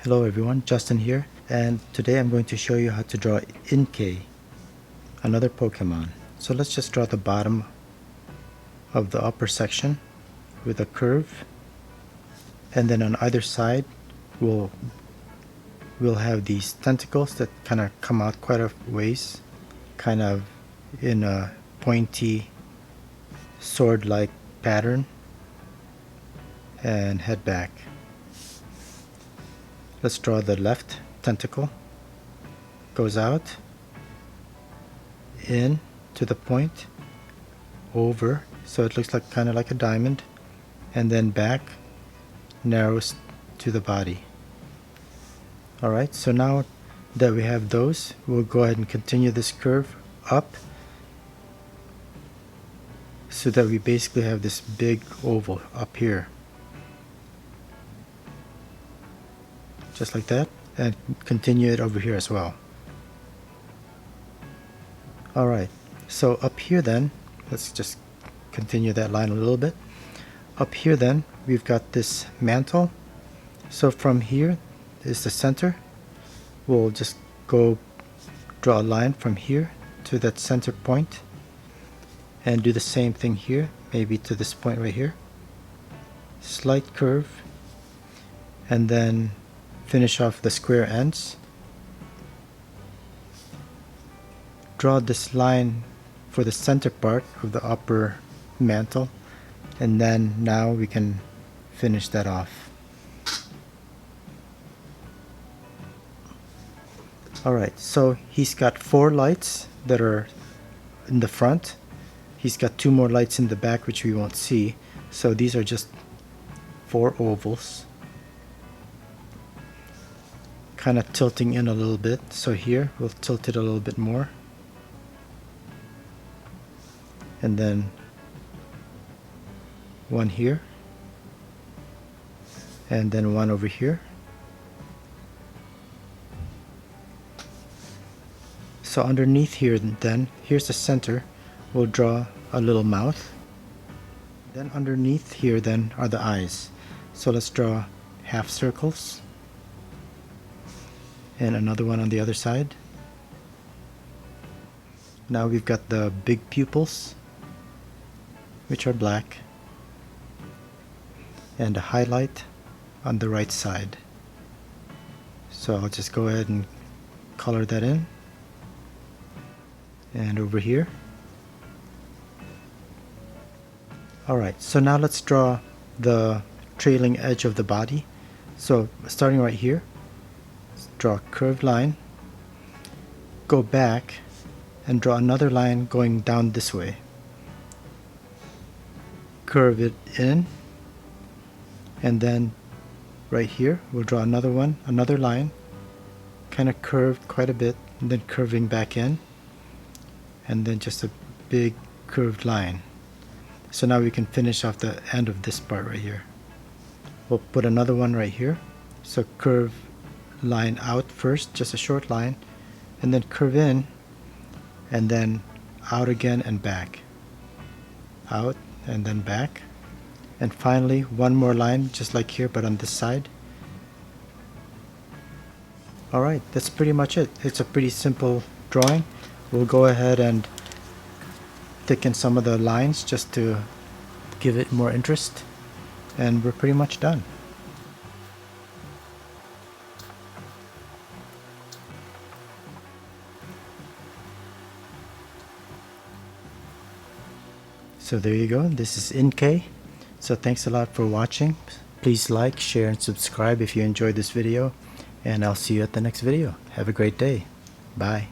Hello everyone, Justin here, and today I'm going to show you how to draw Inkay, another Pokemon. So let's just draw the bottom of the upper section with a curve, and then on either side we'll have these tentacles that kind of come out quite a ways, kind of in a pointy sword-like pattern, and head back. Let's draw the left tentacle. Goes out, in to the point, over, so it looks like kind of like a diamond, and then back, narrows to the body. Alright, so now that we have those, we'll go ahead and continue this curve up so that we basically have this big oval up here. Just like that, and continue it over here as well. Alright, so up here then, let's just continue that line a little bit. Up here then, we've got this mantle. So from here is the center. We'll just go draw a line from here to that center point, and do the same thing here, maybe to this point right here. Slight curve, and then finish off the square ends. Draw this line for the center part of the upper mantle, and then now we can finish that off. Alright, so he's got 4 lights that are in the front. He's got 2 more lights in the back which we won't see. So these are just 4 ovals, kind of tilting in a little bit. So here we'll tilt it a little bit more, and then one here, and then one over here. So underneath here then, here's the center, we'll draw a little mouth. Then underneath here then are the eyes. So let's draw half circles, and another one on the other side. Now we've got the big pupils, which are black, and a highlight on the right side. So I'll just go ahead and color that in. And over here. Alright, so now let's draw the trailing edge of the body. So starting right here, draw a curved line, go back and draw another line going down this way. Curve it in, and then right here we'll draw another one, another line, kind of curved quite a bit, and then curving back in, and then just a big curved line. So now we can finish off the end of this part right here. We'll put another one right here. So curve line out first, just a short line, and then curve in, and then out again and back. Out and then back. And finally one more line just like here, but on this side. Alright, that's pretty much it. It's a pretty simple drawing. We'll go ahead and thicken some of the lines just to give it more interest, and we're pretty much done. So there you go, this is Inkay. So thanks a lot for watching. Please like, share, and subscribe if you enjoyed this video, and I'll see you at the next video. Have a great day. Bye.